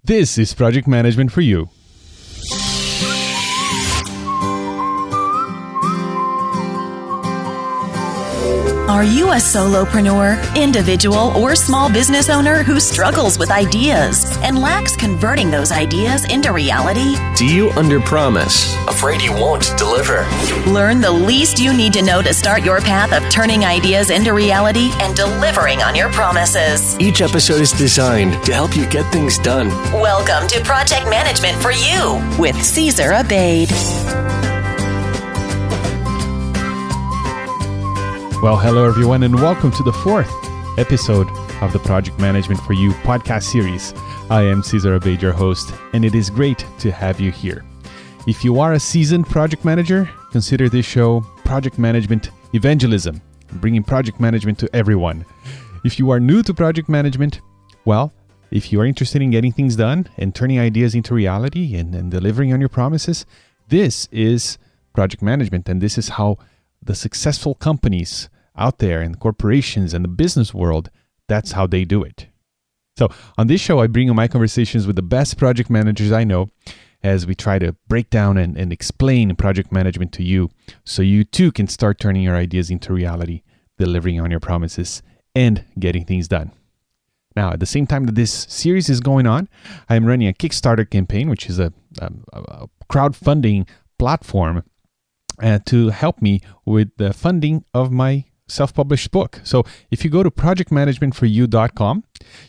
This is Project Management for You. Are you a solopreneur, individual, or small business owner who struggles with ideas and lacks converting those ideas into reality? Do you underpromise, afraid you won't deliver? Learn the least you need to know to start your path of turning ideas into reality and delivering on your promises. Each episode is designed to help you get things done. Welcome to Project Management for You with Cesar Abade. Well, hello everyone, and welcome to the fourth episode of the Project Management for You podcast series. I am Cesar Abade, your host, and it is great to have you here. If you are a seasoned project manager, consider this show Project Management Evangelism, bringing project management to everyone. If you are new to project management, well, if you are interested in getting things done and turning ideas into reality and delivering on your promises, this is project management, and this is how the successful companies out there and corporations and the business world, that's how they do it. So on this show, I bring you my conversations with the best project managers I know as we try to break down and explain project management to you so you too can start turning your ideas into reality, delivering on your promises, and getting things done. Now, at the same time that this series is going on, I'm running a Kickstarter campaign, which is a crowdfunding platform to help me with the funding of my self-published book. So if you go to projectmanagementforyou.com,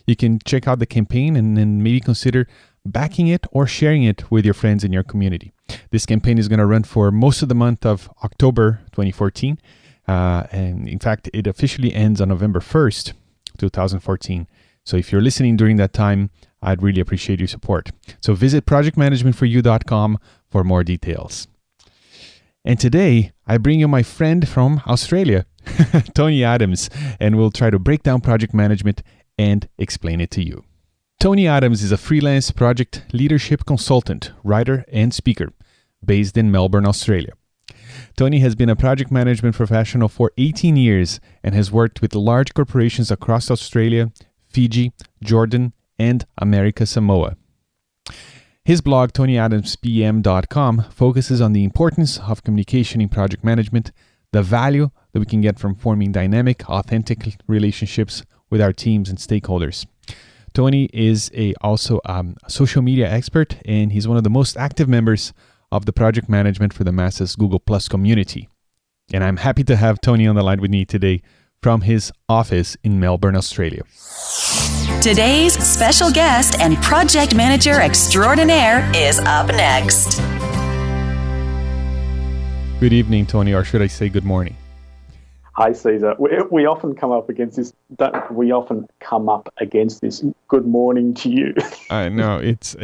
you can check out the campaign and then maybe consider backing it or sharing it with your friends in your community. This campaign is going to run for most of the month of October 2014. And in fact, it officially ends on November 1st, 2014. So if you're listening during that time, I'd really appreciate your support. So visit projectmanagementforyou.com for more details. And today, I bring you my friend from Australia, Tony Adams, and we'll try to break down project management and explain it to you. Tony Adams is a freelance project leadership consultant, writer, and speaker based in Melbourne, Australia. Tony has been a project management professional for 18 years and has worked with large corporations across Australia, Fiji, Jordan, and America Samoa. His blog, TonyAdamsPM.com, focuses on the importance of communication in project management, the value that we can get from forming dynamic, authentic relationships with our teams and stakeholders. Tony is also a social media expert, and he's one of the most active members of the Project Management for the Masses Google Plus community. And I'm happy to have Tony on the line with me today from his office in Melbourne, Australia. Today's special guest and project manager extraordinaire is up next. Good evening, Tony, or should I say good morning? Hi, Cesar. We often come up against this. Good morning to you. I know it's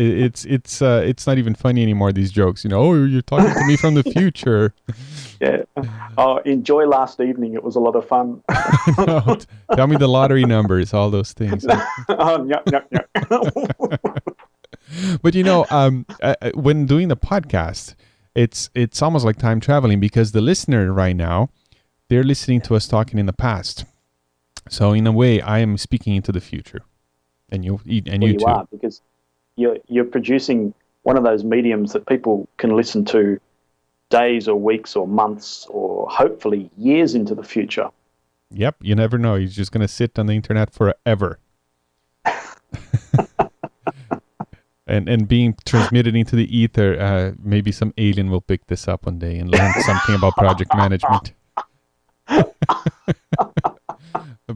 not even funny anymore. These jokes, oh, you're talking to me from the future. Yeah. Oh, enjoy last evening. It was a lot of fun. No, tell me the lottery numbers, all those things. Yeah. But when doing the podcast, it's almost like time traveling because the listener right now, they're listening to us talking in the past. So in a way, I am speaking into the future, and you too. Are, because you're producing one of those mediums that people can listen to days or weeks or months or hopefully years into the future. Yep, you never know. He's just going to sit on the internet forever. and being transmitted into the ether, maybe some alien will pick this up one day and learn something about project management.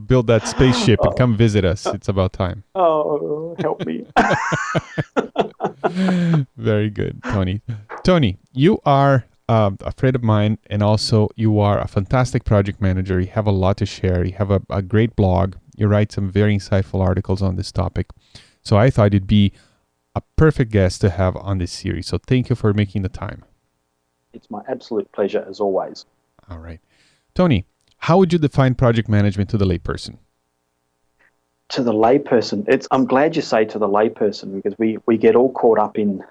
Build that spaceship and come visit us. It's about time. Oh, help me. Very good, Tony. Tony, you are a friend of mine, and also you are a fantastic project manager. You have a lot to share. You have a great blog. You write some very insightful articles on this topic. So I thought it'd be a perfect guest to have on this series. So thank you for making the time. It's my absolute pleasure, as always. All right. Tony, how would you define project management to the layperson? To the layperson, I'm glad you say to the layperson, because we get all caught up in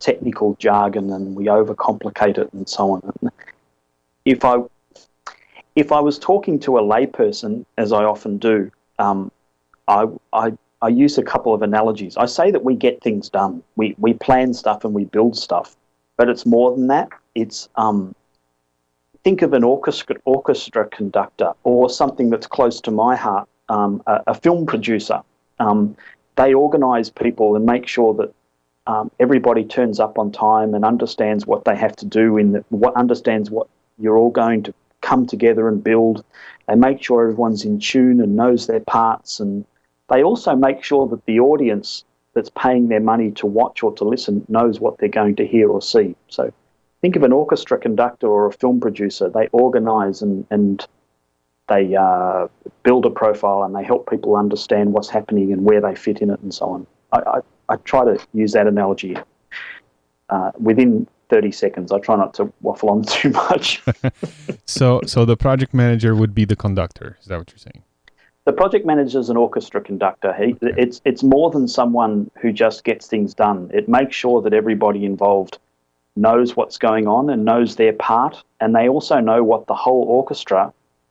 technical jargon and we overcomplicate it and so on. And if I was talking to a layperson, as I often do, I I use a couple of analogies. I say that we get things done. We plan stuff and we build stuff, but it's more than that. It's think of an orchestra conductor, or something that's close to my heart, a film producer. They organise people and make sure that everybody turns up on time and understands what they have to do, understands what you're all going to come together and build. They make sure everyone's in tune and knows their parts, and they also make sure that the audience that's paying their money to watch or to listen knows what they're going to hear or see. So think of an orchestra conductor or a film producer. They organise and they build a profile, and they help people understand what's happening and where they fit in it and so on. I try to use that analogy within 30 seconds. I try not to waffle on too much. So the project manager would be the conductor. Is that what you're saying? The project manager is an orchestra conductor. It's more than someone who just gets things done. It makes sure that everybody involved knows what's going on and knows their part, and they also know what the whole orchestra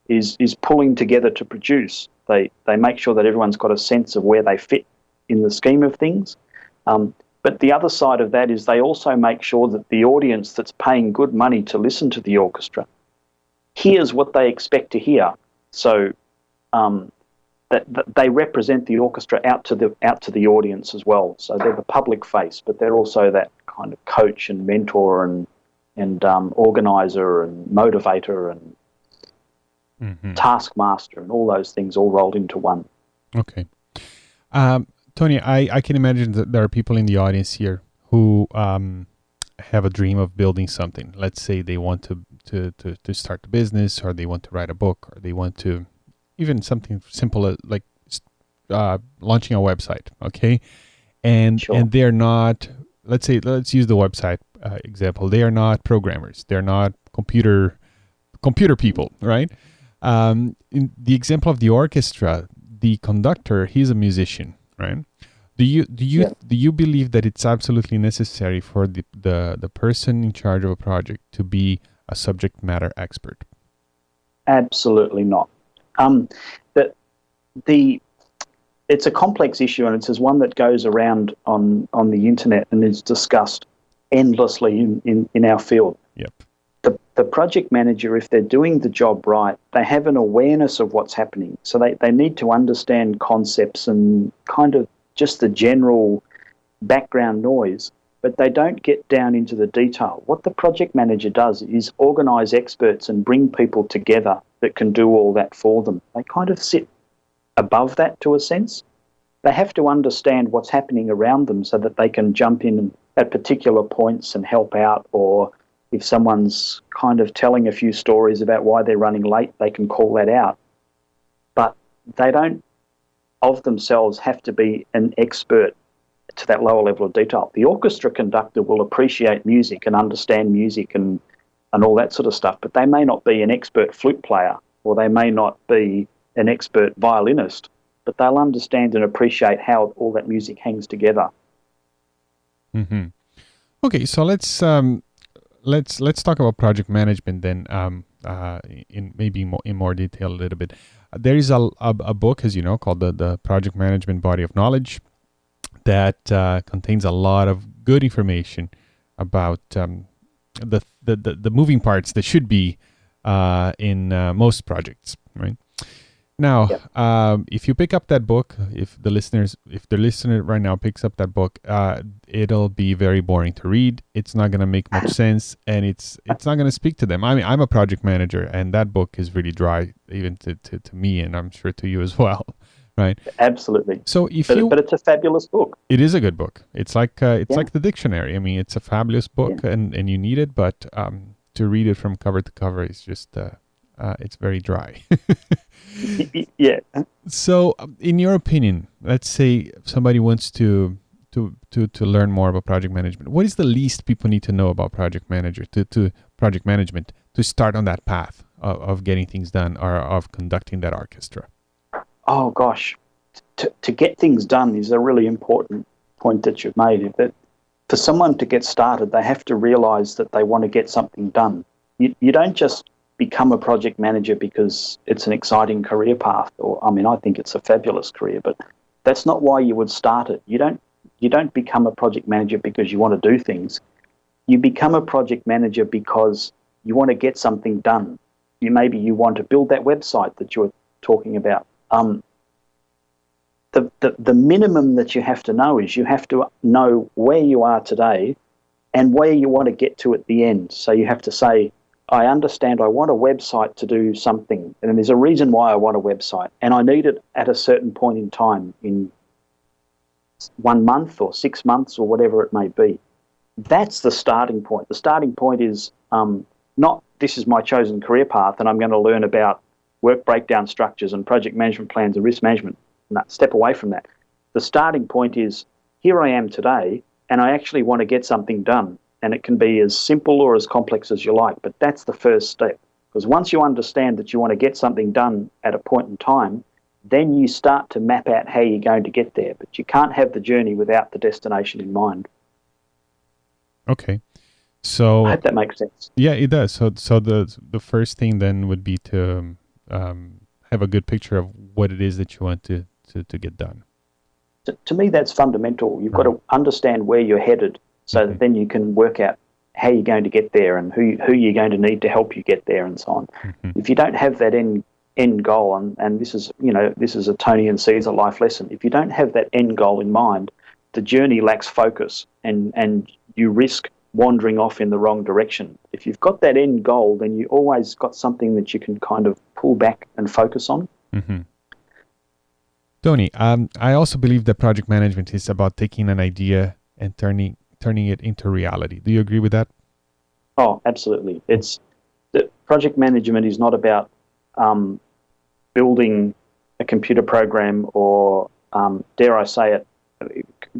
is pulling together to produce. They make sure that everyone's got a sense of where they fit in the scheme of things. But the other side of that is they also make sure that the audience that's paying good money to listen to the orchestra hears what they expect to hear. So that they represent the orchestra out to the audience as well. So they're the public face, but they're also that kind of coach and mentor and organizer and motivator and taskmaster and all those things all rolled into one. Okay. Tony, I can imagine that there are people in the audience here who have a dream of building something. Let's say they want to start a business, or they want to write a book, or they want to even something simple like launching a website. Okay, and they're not. Let's use the website example. They are not programmers. They're not computer people, right? In the example of the orchestra, the conductor, he's a musician. Right? Do you believe that it's absolutely necessary for the person in charge of a project to be a subject matter expert? Absolutely not. It's a complex issue, and it's one that goes around on the internet and is discussed endlessly in our field. Yep. The project manager, if they're doing the job right, they have an awareness of what's happening. So they need to understand concepts and kind of just the general background noise, but they don't get down into the detail. What the project manager does is organise experts and bring people together that can do all that for them. They kind of sit above that to a sense. They have to understand what's happening around them so that they can jump in at particular points and help out, or if someone's kind of telling a few stories about why they're running late, they can call that out. But they don't, of themselves, have to be an expert to that lower level of detail. The orchestra conductor will appreciate music and understand music and all that sort of stuff, but they may not be an expert flute player, or they may not be an expert violinist, but they'll understand and appreciate how all that music hangs together. Mm-hmm. Okay, so let's talk about project management then, in more detail a little bit. There is a book, as you know, called the Project Management Body of Knowledge that contains a lot of good information about the moving parts that should be in most projects, right? Now, if you pick up that book, if the listener right now picks up that book, it'll be very boring to read. It's not going to make much sense, and it's not going to speak to them. I mean, I'm a project manager, and that book is really dry, even to me, and I'm sure to you as well, right? Absolutely. So but it's a fabulous book. It is a good book. It's like the dictionary. I mean, it's a fabulous book, and you need it, but to read it from cover to cover is just it's very dry. Yeah. So, in your opinion, let's say somebody wants to learn more about project management. What is the least people need to know about project management to start on that path of getting things done, or of conducting that orchestra? Oh gosh, to get things done is a really important point that you've made. That for someone to get started, they have to realise that they want to get something done. You don't just become a project manager because it's an exciting career path, I think it's a fabulous career, but That's not why you would start it. You don't become a project manager because you want to do things. You become a project manager because you want to get something done. Maybe you want to build that website that you're talking about. The minimum that you have to know is you have to know where you are today and where you want to get to at the end. So you have to say, I understand I want a website to do something, and there's a reason why I want a website, and I need it at a certain point in time, in 1 month or 6 months or whatever it may be. That's the starting point. The starting point is not this is my chosen career path and I'm going to learn about work breakdown structures and project management plans and risk management. No, step away from that. The starting point is here I am today and I actually want to get something done. And it can be as simple or as complex as you like, but that's the first step. Because once you understand that you want to get something done at a point in time, then you start to map out how you're going to get there. But you can't have the journey without the destination in mind. Okay. So I hope that makes sense. Yeah, it does. So the first thing then would be to have a good picture of what it is that you want to get done. To me, that's fundamental. You've got to understand where you're headed so that then you can work out how you're going to get there and who you're going to need to help you get there and so on. Mm-hmm. If you don't have that end goal, and this is a Tony and Caesar life lesson, if you don't have that end goal in mind, the journey lacks focus and you risk wandering off in the wrong direction. If you've got that end goal, then you always got something that you can kind of pull back and focus on. Mm-hmm. Tony, I also believe that project management is about taking an idea and turning it into reality. Do you agree with that? Oh, absolutely. Project management is not about building a computer program or, dare I say it,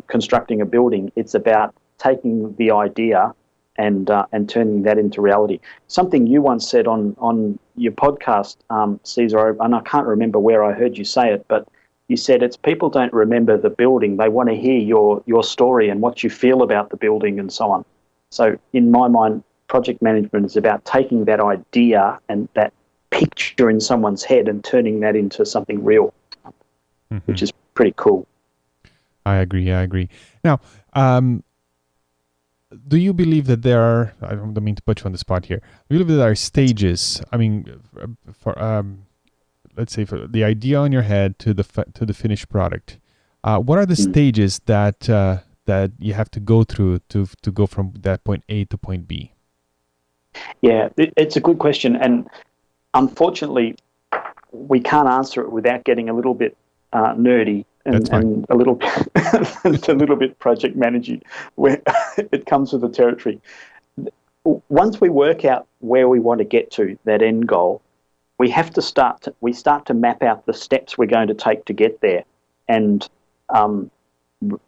constructing a building. It's about taking the idea and turning that into reality. Something you once said on your podcast, Caesar, and I can't remember where I heard you say it, but you said it's people don't remember the building. They want to hear your story and what you feel about the building and so on. So in my mind, project management is about taking that idea and that picture in someone's head and turning that into something real, which is pretty cool. I agree. Now, do you believe that there are, I don't mean to put you on the spot here, do you believe that there are stages, I mean, for let's say for the idea on your head to the finished product, what are the stages that you have to go through to go from that point A to point B? Yeah, it's a good question, and unfortunately, we can't answer it without getting a little bit nerdy and a little bit project managing, where it comes with the territory. Once we work out where we want to get to, that end goal, we have to start to map out the steps we're going to take to get there. And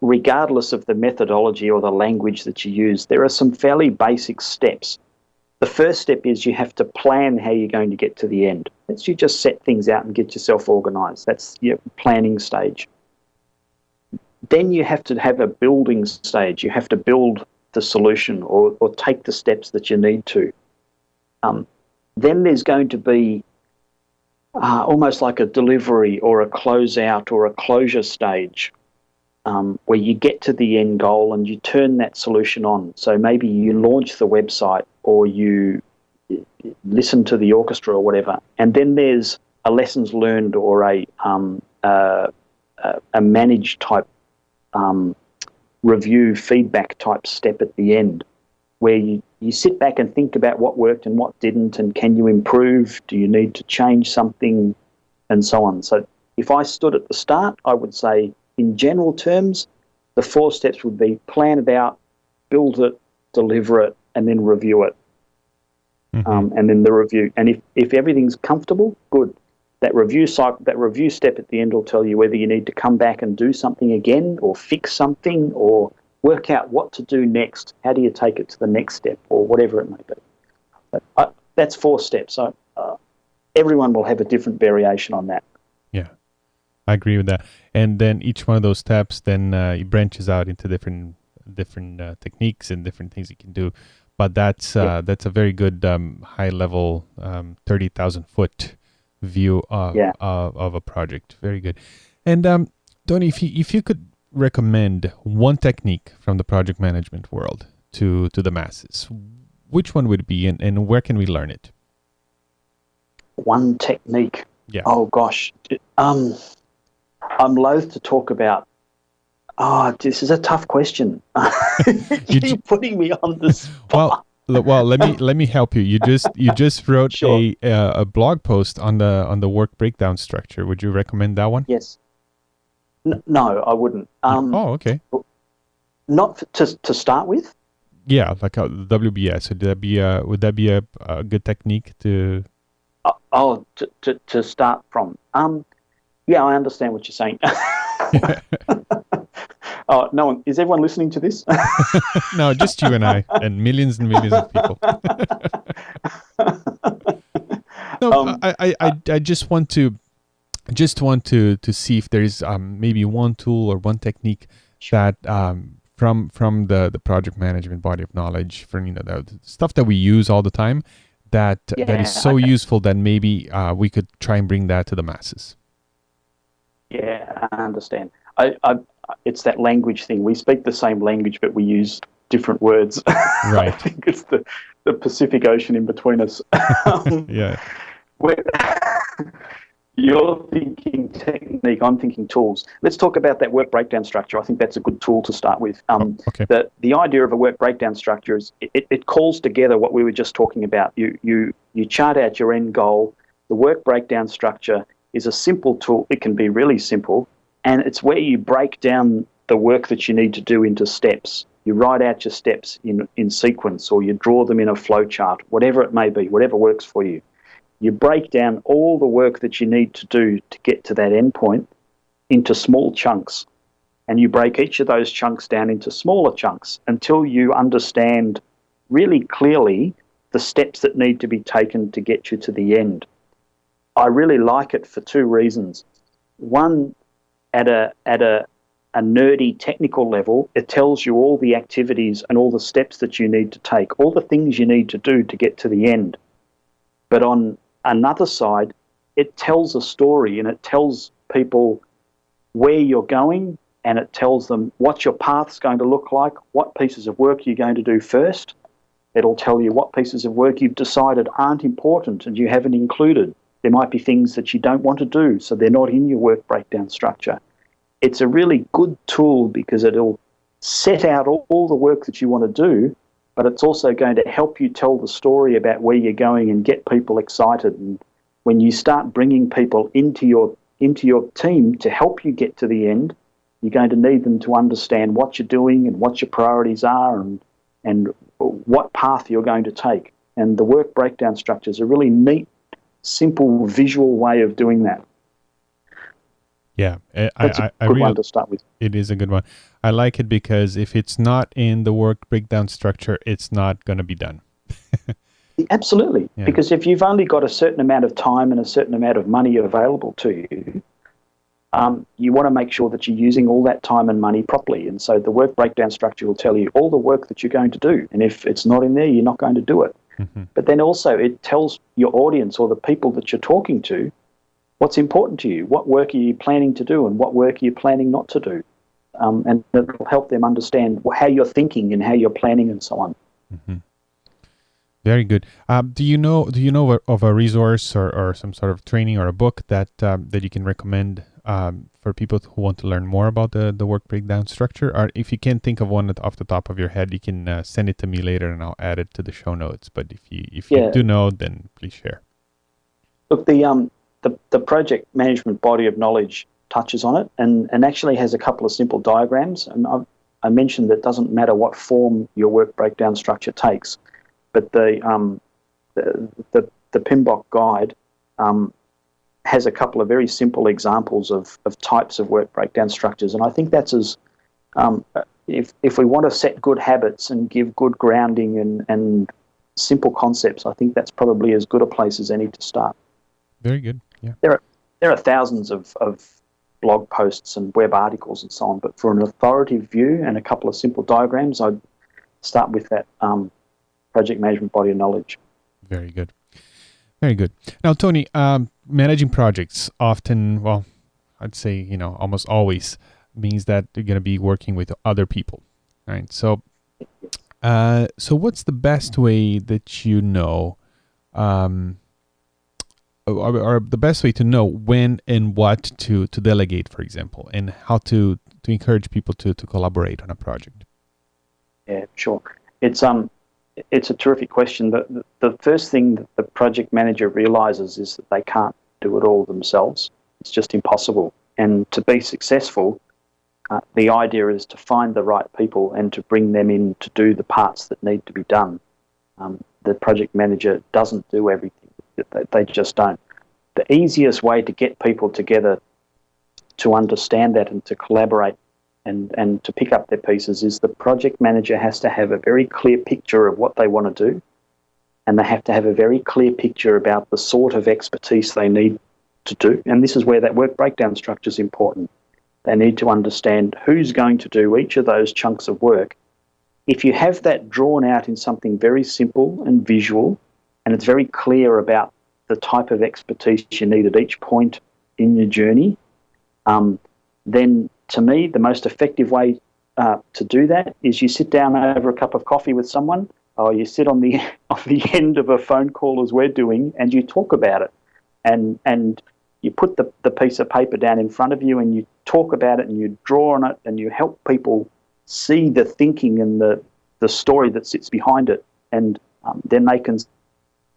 regardless of the methodology or the language that you use, there are some fairly basic steps. The first step is you have to plan how you're going to get to the end. That's you just set things out and get yourself organised. That's your planning stage. Then you have to have a building stage. You have to build the solution or take the steps that you need to. Then there's going to be almost like a delivery or a closeout or a closure stage where you get to the end goal and you turn that solution on. So maybe you launch the website or you listen to the orchestra or whatever. And then there's a lessons learned or a managed type review feedback type step at the end, where you sit back and think about what worked and what didn't, and can you improve? Do you need to change something, and so on. So if I stood at the start, I would say, in general terms, the 4 steps would be plan it out, build it, deliver it, and then review it. And then the review. And if everything's comfortable, good. That review cycle, that review step at the end will tell you whether you need to come back and do something again or fix something or work out what to do next. How do you take it to the next step or whatever it may be? That's 4 steps. So everyone will have a different variation on that. Yeah, I agree with that. And then each one of those steps then it branches out into different techniques and different things you can do. But that's a very good high level 30,000 foot view of a project. Very good. And Tony, if you could recommend one technique from the project management world to the masses, which one would it be, and where can we learn it? One technique. Yeah. Oh gosh, I'm loath to talk about. Oh, this is a tough question. You're putting me on the spot. Well, let me help you. You just wrote Sure. a blog post on the work breakdown structure. Would you recommend that one? Yes. No, I wouldn't. Oh, okay. Not to start with. Yeah, like a WBS. Would that be a good technique to? To start from. Yeah, I understand what you're saying. Oh, no one is everyone listening to this? No, just you and I and millions of people. No, I just want to see if there is maybe one tool or one technique that from the project management body of knowledge, for the stuff that we use all the time, that is so useful that maybe we could try and bring that to the masses. Yeah, I understand. It's that language thing. We speak the same language, but we use different words. Right. I think it's the Pacific Ocean in between us. Yeah. You're thinking technique, I'm thinking tools. Let's talk about that work breakdown structure. I think that's a good tool to start with. Okay. The idea of a work breakdown structure is it calls together what we were just talking about. You chart out your end goal. The work breakdown structure is a simple tool. It can be really simple, and it's where you break down the work that you need to do into steps. You write out your steps in sequence, or you draw them in a flow chart, whatever it may be, whatever works for you. You break down all the work that you need to do to get to that end point into small chunks, and you break each of those chunks down into smaller chunks until you understand really clearly the steps that need to be taken to get you to the end. I really like it for two reasons. One, at a nerdy technical level, it tells you all the activities and all the steps that you need to take, all the things you need to do to get to the end. But on another side, it tells a story, and it tells people where you're going, and it tells them what your path's going to look like, what pieces of work you're going to do first. It'll tell you what pieces of work you've decided aren't important and you haven't included. There might be things that you don't want to do, so they're not in your work breakdown structure. It's a really good tool because it'll set out all the work that you want to do, but it's also going to help you tell the story about where you're going and get people excited. And when you start bringing people into your team to help you get to the end, you're going to need them to understand what you're doing and what your priorities are and what path you're going to take. And the work breakdown structure is a really neat, simple, visual way of doing that. Yeah, That's a good one to start with. It is a good one. I like it because if it's not in the work breakdown structure, it's not going to be done. Absolutely, yeah. Because if you've only got a certain amount of time and a certain amount of money available to you, you want to make sure that you're using all that time and money properly. And so the work breakdown structure will tell you all the work that you're going to do. And if it's not in there, you're not going to do it. Mm-hmm. But then also it tells your audience or the people that you're talking to what's important to you, what work are you planning to do and what work are you planning not to do. And it'll help them understand how you're thinking and how you're planning and so on. Mm-hmm. Very good. Do you know of a resource or some sort of training or a book that you can recommend for people who want to learn more about the work breakdown structure? Or if you can't think of one off the top of your head, you can send it to me later and I'll add it to the show notes. But if you do know, then please share. Look, the project management body of knowledge touches on it and actually has a couple of simple diagrams. And I mentioned that it doesn't matter what form your work breakdown structure takes, but the PMBOK guide has a couple of very simple examples of types of work breakdown structures. And I think that's if we want to set good habits and give good grounding and simple concepts, I think that's probably as good a place as any to start. Very good. Yeah. There are thousands of blog posts and web articles and so on, but for an authoritative view and a couple of simple diagrams, I'd start with that project management body of knowledge. Very good. Very good. Now, Tony, managing projects often, I'd say, almost always means that you're going to be working with other people, right? So, what's the best way that or the best way to know when and what to delegate, for example, and how to encourage people to collaborate on a project? Yeah, sure. It's a terrific question. The first thing that the project manager realizes is that they can't do it all themselves. It's just impossible. And to be successful, the idea is to find the right people and to bring them in to do the parts that need to be done. The project manager doesn't do everything. They just don't. The easiest way to get people together to understand that and to collaborate and to pick up their pieces is the project manager has to have a very clear picture of what they want to do, and they have to have a very clear picture about the sort of expertise they need to do. And this is where that work breakdown structure is important. They need to understand who's going to do each of those chunks of work. If you have that drawn out in something very simple and visual, and it's very clear about the type of expertise you need at each point in your journey, then to me, the most effective way to do that is you sit down over a cup of coffee with someone, or you sit on the end of a phone call as we're doing, and you talk about it. And you put the piece of paper down in front of you and you talk about it and you draw on it and you help people see the thinking and the story that sits behind it. And then they can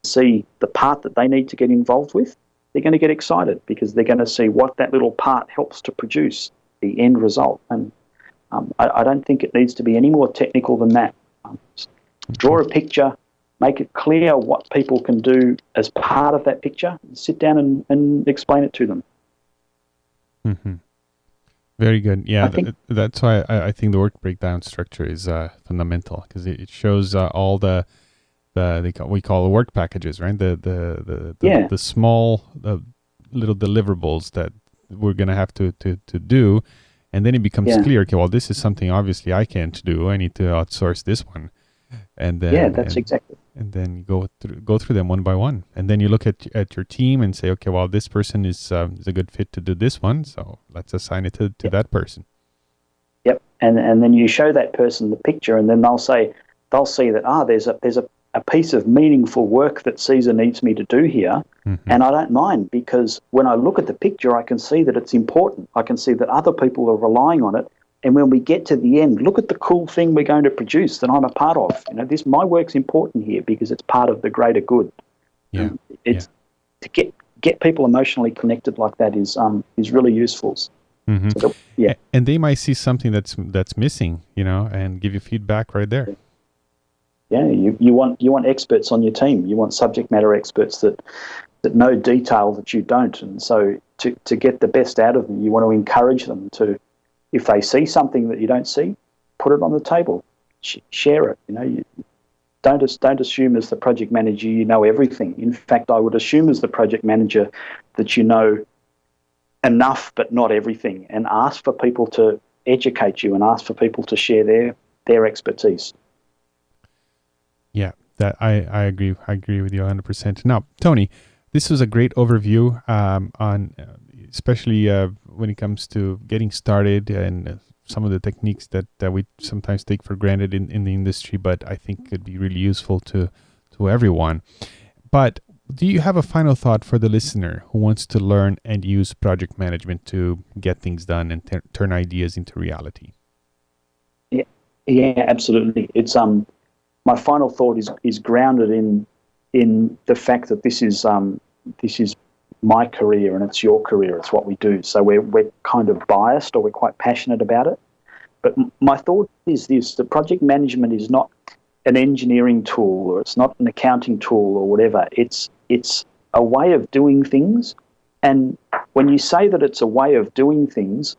see the part that they need to get involved with. They're going to get excited because they're going to see what that little part helps to produce, the end result. And I don't think it needs to be any more technical than that. Draw a picture, make it clear what people can do as part of that picture, and sit down and explain it to them. Mm-hmm. Very good. Yeah, that's why I think the work breakdown structure is fundamental, because it shows all we call the work packages, right? The small little deliverables that we're going to have to do, and then it becomes clear. Okay, well, this is something obviously I can't do. I need to outsource this one, and then exactly. And then you go through them one by one, and then you look at your team and say, okay, well, this person is a good fit to do this one, so let's assign it to that person. Yep, and then you show that person the picture, and then they'll see that there's a piece of meaningful work that Caesar needs me to do here, and I don't mind, because when I look at the picture, I can see that it's important. I can see that other people are relying on it, and when we get to the end, look at the cool thing we're going to produce that I'm a part of. My work's important here because it's part of the greater good. Yeah, to get people emotionally connected like that is really useful. Mm-hmm. So and they might see something that's missing, and give you feedback right there. Yeah, you want experts on your team. You want subject matter experts that know detail that you don't. And so to get the best out of them, you want to encourage them to, if they see something that you don't see, put it on the table, share it. You don't assume as the project manager you know everything. In fact, I would assume as the project manager that you know enough but not everything, and ask for people to educate you and ask for people to share their expertise. Yeah, that I agree. I agree with you 100%. Now, Tony, this was a great overview on especially when it comes to getting started and some of the techniques that we sometimes take for granted in the industry, but I think could be really useful to everyone. But do you have a final thought for the listener who wants to learn and use project management to get things done and turn ideas into reality? Yeah, absolutely. It's my final thought is grounded in the fact that this is my career and it's your career. It's what we do. So we're kind of biased, or we're quite passionate about it. But my thought is this: the project management is not an engineering tool, or it's not an accounting tool, or whatever. It's a way of doing things. And when you say that it's a way of doing things,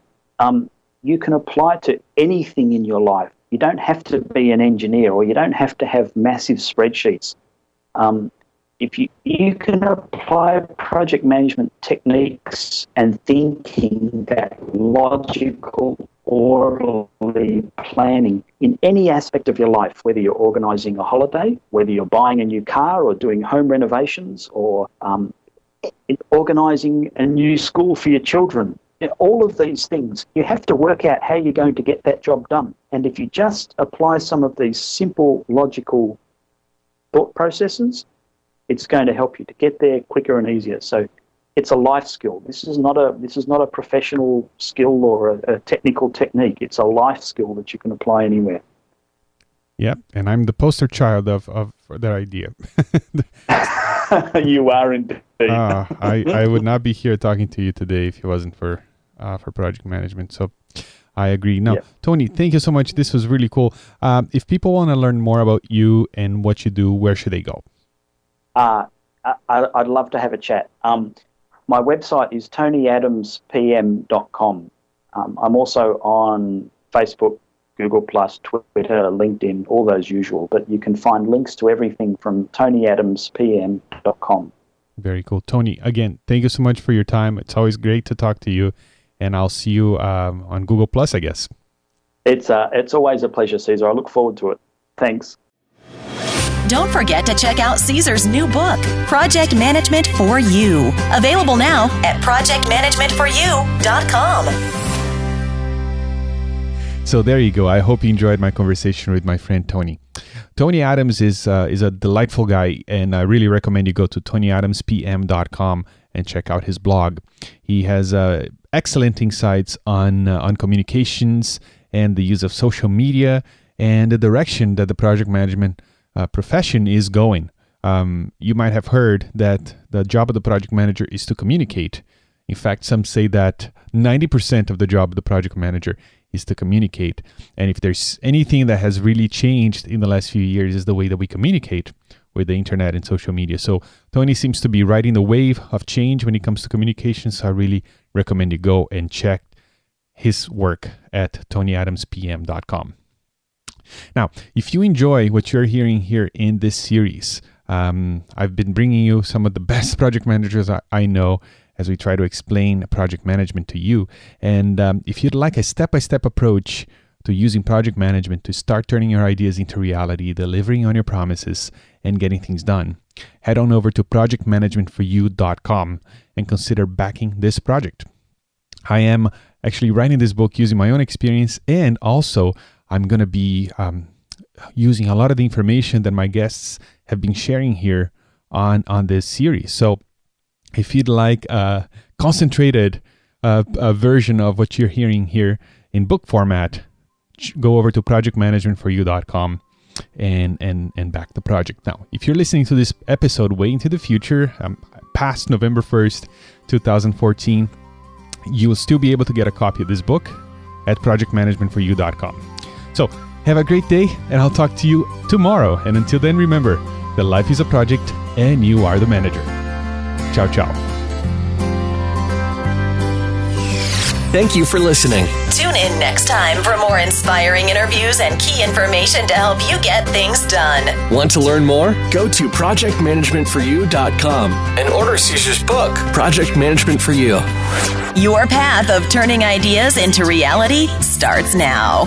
you can apply it to anything in your life. You don't have to be an engineer, or you don't have to have massive spreadsheets. If you can apply project management techniques and thinking, that logical, orderly planning in any aspect of your life, whether you're organising a holiday, whether you're buying a new car or doing home renovations, or organising a new school for your children, all of these things, you have to work out how you're going to get that job done. And if you just apply some of these simple, logical thought processes, it's going to help you to get there quicker and easier. So it's a life skill. This is not a professional skill or a technical technique. It's a life skill that you can apply anywhere. Yeah, and I'm the poster child of that idea. You are indeed. I would not be here talking to you today if it wasn't for project management. So I agree. Now, Tony, thank you so much. This was really cool. If people want to learn more about you and what you do, where should they go? I'd love to have a chat. My website is tonyadamspm.com. I'm also on Facebook, Google+, Twitter, LinkedIn, all those usual. But you can find links to everything from tonyadamspm.com. Very cool. Tony, again, thank you so much for your time. It's always great to talk to you. And I'll see you on Google+, I guess. It's always a pleasure, Cesar. I look forward to it. Thanks. Don't forget to check out Cesar's new book, Project Management for You. Available now at projectmanagementforyou.com. So there you go. I hope you enjoyed my conversation with my friend Tony. Tony Adams is a delightful guy, and I really recommend you go to tonyadamspm.com and check out his blog. He has excellent insights on communications and the use of social media and the direction that the project management profession is going. You might have heard that the job of the project manager is to communicate. In fact, some say that 90% of the job of the project manager is to communicate. And if there's anything that has really changed in the last few years is the way that we communicate with the internet and social media. So Tony seems to be riding the wave of change when it comes to communication. So I really recommend you go and check his work at tonyadamspm.com. Now, if you enjoy what you're hearing here in this series, I've been bringing you some of the best project managers I know as we try to explain project management to you. And if you'd like a step-by-step approach to using project management to start turning your ideas into reality, delivering on your promises, and getting things done, head on over to projectmanagementforyou.com and consider backing this project. I am actually writing this book using my own experience, and also I'm going to be using a lot of the information that my guests have been sharing here on this series. So if you'd like a concentrated version of what you're hearing here in book format, go over to projectmanagementforyou.com and back the project. Now, if you're listening to this episode way into the future, past November 1st, 2014, you will still be able to get a copy of this book at projectmanagementforyou.com. So have a great day, and I'll talk to you tomorrow. And until then, remember that life is a project and you are the manager. Ciao, ciao. Thank you for listening. Tune in next time for more inspiring interviews and key information to help you get things done. Want to learn more? Go to projectmanagementforyou.com and order Cesar's book, Project Management for You. Your path of turning ideas into reality starts now.